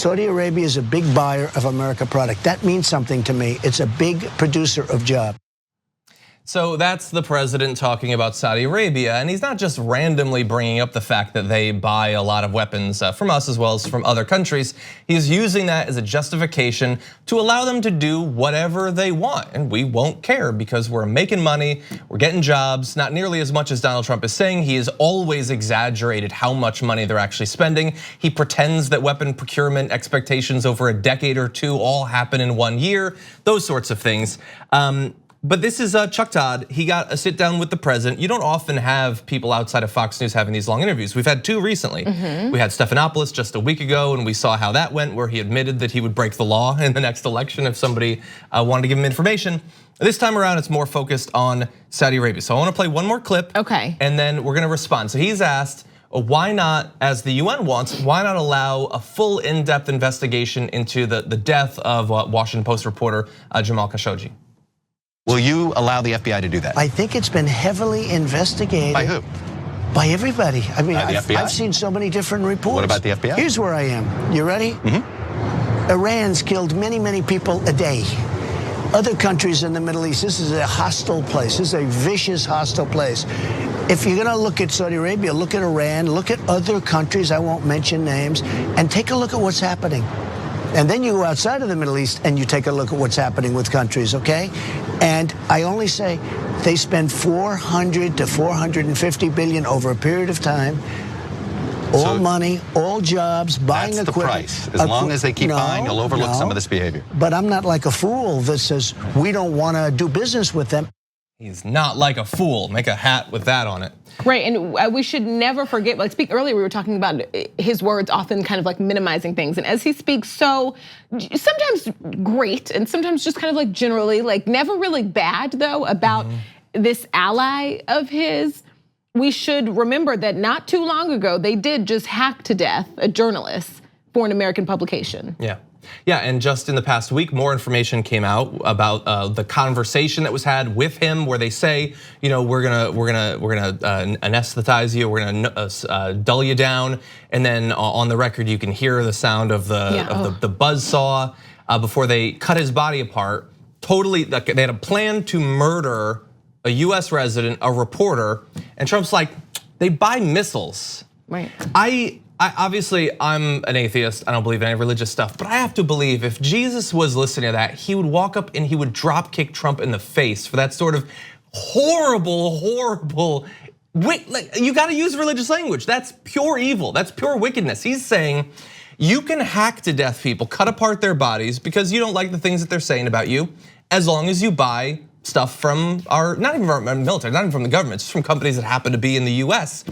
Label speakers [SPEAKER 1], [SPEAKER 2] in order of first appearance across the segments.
[SPEAKER 1] Saudi Arabia is a big buyer of American product. That means something to me. It's a big producer of jobs.
[SPEAKER 2] So that's the president talking about Saudi Arabia, and he's not just randomly bringing up the fact that they buy a lot of weapons from us as well as from other countries. He's using that as a justification to allow them to do whatever they want, and we won't care because we're making money, we're getting jobs, not nearly as much as Donald Trump is saying. He has always exaggerated how much money they're actually spending. He pretends that weapon procurement expectations over a decade or two all happen in 1 year, those sorts of things. But this is Chuck Todd. He got a sit down with the president. You don't often have people outside of Fox News having these long interviews. We've had two recently. We had Stephanopoulos just a week ago, and we saw how that went, where he admitted that he would break the law in the next election if somebody wanted to give him information. This time around, it's more focused on Saudi Arabia. So I want to play one more clip,
[SPEAKER 3] okay,
[SPEAKER 2] and then we're going to respond. So he's asked, why not, as the UN wants, why not allow a full in-depth investigation into the death of Washington Post reporter Jamal Khashoggi?
[SPEAKER 4] Will you allow the FBI to do that?
[SPEAKER 1] I think it's been heavily investigated.
[SPEAKER 4] By who?
[SPEAKER 1] By everybody. I mean,
[SPEAKER 4] FBI?
[SPEAKER 1] I've seen so many different reports.
[SPEAKER 4] What about the FBI?
[SPEAKER 1] Here's where I am. You ready? Iran's killed many, many people a day. Other countries in the Middle East, this is a hostile place. This is a vicious, hostile place. If you're gonna look at Saudi Arabia, look at Iran, look at other countries, I won't mention names, and take a look at what's happening. And then you go outside of the Middle East and you take a look at what's happening with countries, okay? And I only say they spend 400 to 450 billion over a period of time. All money, all jobs, buying equipment.
[SPEAKER 4] That's the price. As long as they keep buying, you'll overlook some of this behavior.
[SPEAKER 1] But I'm not like a fool that says we don't want to do business with them.
[SPEAKER 2] He's not like a fool. Make a hat with that on it.
[SPEAKER 3] Right, and we should never forget, like earlier we were talking about his words often kind of like minimizing things. And as he speaks so sometimes great and sometimes just kind of like generally like never really bad though about this ally of his, we should remember that not too long ago, they did just hack to death a journalist for an American publication.
[SPEAKER 2] Yeah, and just in the past week, more information came out about the conversation that was had with him, where they say, we're gonna anesthetize you, we're gonna dull you down, and then on the record you can hear the sound of the buzzsaw before they cut his body apart. Totally, they had a plan to murder a U.S. resident, a reporter, and Trump's like, they buy missiles.
[SPEAKER 3] Right.
[SPEAKER 2] Obviously, I'm an atheist. I don't believe in any religious stuff, but I have to believe if Jesus was listening to that, he would walk up and he would drop kick Trump in the face for that sort of horrible. You got to use religious language. That's pure evil. That's pure wickedness. He's saying you can hack to death people, cut apart their bodies because you don't like the things that they're saying about you, as long as you buy stuff from not even from our military, not even from the government, just from companies that happen to be in the US.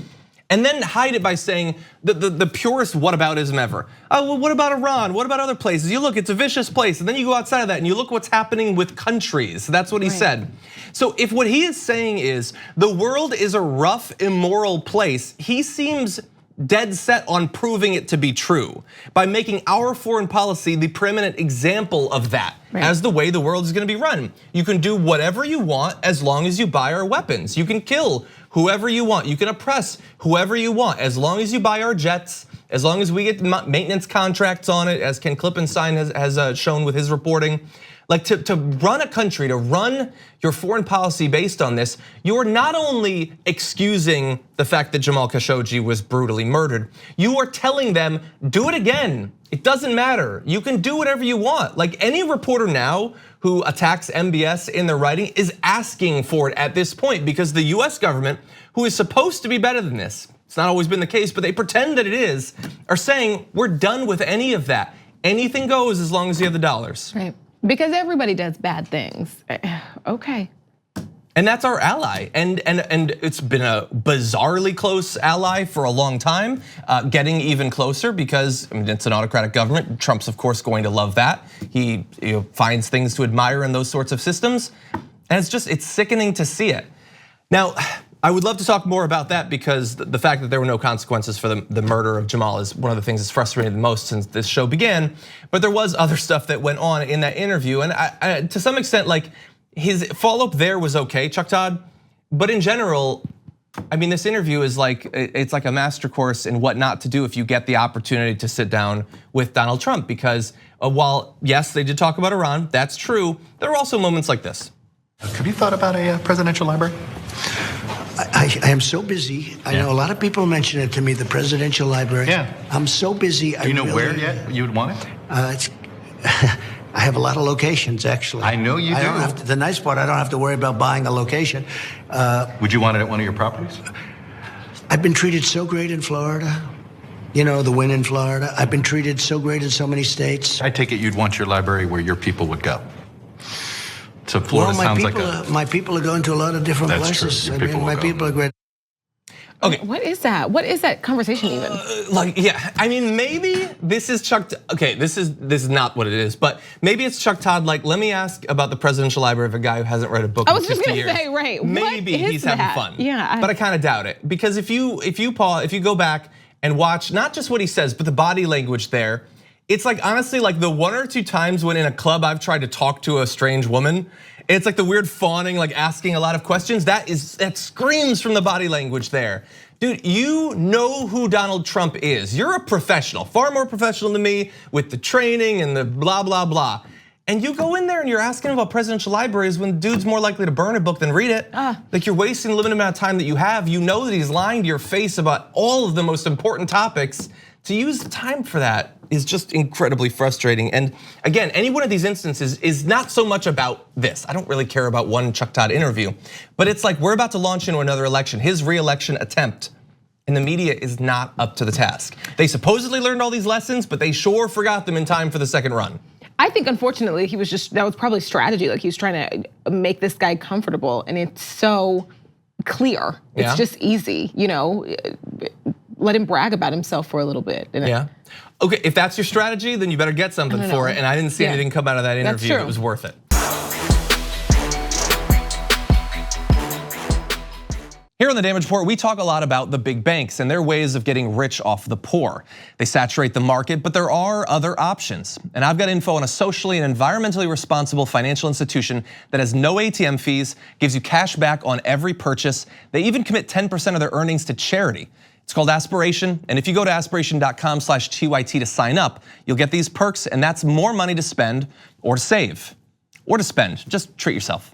[SPEAKER 2] And then hide it by saying the purest whataboutism ever. Oh, well, what about Iran? What about other places? You look, it's a vicious place. And then you go outside of that and you look what's happening with countries. That's what he said. So if what he is saying is the world is a rough, immoral place, he seems dead set on proving it to be true by making our foreign policy the preeminent example of that as the way the world is gonna be run. You can do whatever you want as long as you buy our weapons. You can kill whoever you want, you can oppress whoever you want, as long as you buy our jets, as long as we get maintenance contracts on it, as Ken Klippenstein has shown with his reporting. Like to run a country, to run your foreign policy based on this, you're not only excusing the fact that Jamal Khashoggi was brutally murdered, you are telling them, do it again. It doesn't matter, you can do whatever you want. Like any reporter now who attacks MBS in their writing is asking for it at this point because the US government, who is supposed to be better than this, it's not always been the case, but they pretend that it is, are saying we're done with any of that. Anything goes as long as you have the dollars.
[SPEAKER 3] Right, because everybody does bad things, okay.
[SPEAKER 2] And that's our ally, and it's been a bizarrely close ally for a long time, getting even closer because it's an autocratic government. Trump's of course going to love that. He finds things to admire in those sorts of systems, and it's sickening to see it. Now, I would love to talk more about that because the fact that there were no consequences for the murder of Jamal is one of the things that's frustrated the most since this show began. But there was other stuff that went on in that interview, and I, to some extent, like his follow-up there was okay, Chuck Todd, but in general, I mean, this interview is like, it's like a master course in what not to do if you get the opportunity to sit down with Donald Trump. Because while, yes, they did talk about Iran, that's true, there were also moments like this.
[SPEAKER 4] Have you thought about a presidential library?
[SPEAKER 1] I am so busy. I know a lot of people mention it to me, the presidential library.
[SPEAKER 4] Yeah.
[SPEAKER 1] I'm so busy.
[SPEAKER 4] Do you know where yet you would want it?
[SPEAKER 1] I have a lot of locations, actually.
[SPEAKER 4] I know you do.
[SPEAKER 1] The nice part, I don't have to worry about buying a location.
[SPEAKER 4] Would you want it at one of your properties?
[SPEAKER 1] I've been treated so great in Florida. You know, the win in Florida. I've been treated so great in so many states.
[SPEAKER 4] I take it you'd want your library where your people would go. So Florida sounds like
[SPEAKER 1] my people are going to a lot of different places.
[SPEAKER 4] True.
[SPEAKER 1] I mean, my people are great.
[SPEAKER 3] Okay, what is that? What is that conversation even?
[SPEAKER 2] Yeah, I mean, maybe this is Chuck. Okay, this is not what it is, but maybe it's Chuck Todd. Like, let me ask about the presidential library of a guy who hasn't read a book in 50 years. I was just gonna
[SPEAKER 3] say, right?
[SPEAKER 2] Maybe he's having fun.
[SPEAKER 3] Yeah,
[SPEAKER 2] but I kind of doubt it, because if you go back and watch not just what he says, but the body language there, it's like, honestly, like the one or two times when in a club I've tried to talk to a strange woman, it's like the weird fawning, like asking a lot of questions. That screams from the body language there. Dude, you know who Donald Trump is. You're a professional, far more professional than me with the training and the blah, blah, blah. And you go in there and you're asking about presidential libraries when dude's more likely to burn a book than read it. Like, you're wasting the limited amount of time that you have. You know that he's lying to your face about all of the most important topics. To use time for that is just incredibly frustrating. And again, any one of these instances is not so much about this. I don't really care about one Chuck Todd interview, but it's like we're about to launch into another election, his re-election attempt, and the media is not up to the task. They supposedly learned all these lessons, but they sure forgot them in time for the second run.
[SPEAKER 3] I think, unfortunately, that was probably strategy. Like, he was trying to make this guy comfortable, and it's so clear. It's just easy, you know. Let him brag about himself for a little bit.
[SPEAKER 2] Yeah. Okay, if that's your strategy, then you better get something for it. And I didn't see anything come out of that interview that was worth it. Here on the Damage Report, we talk a lot about the big banks and their ways of getting rich off the poor. They saturate the market, but there are other options. And I've got info on a socially and environmentally responsible financial institution that has no ATM fees, gives you cash back on every purchase. They even commit 10% of their earnings to charity. It's called Aspiration, and if you go to aspiration.com/TYT to sign up, you'll get these perks, and that's more money to spend or to save or to spend. Just treat yourself.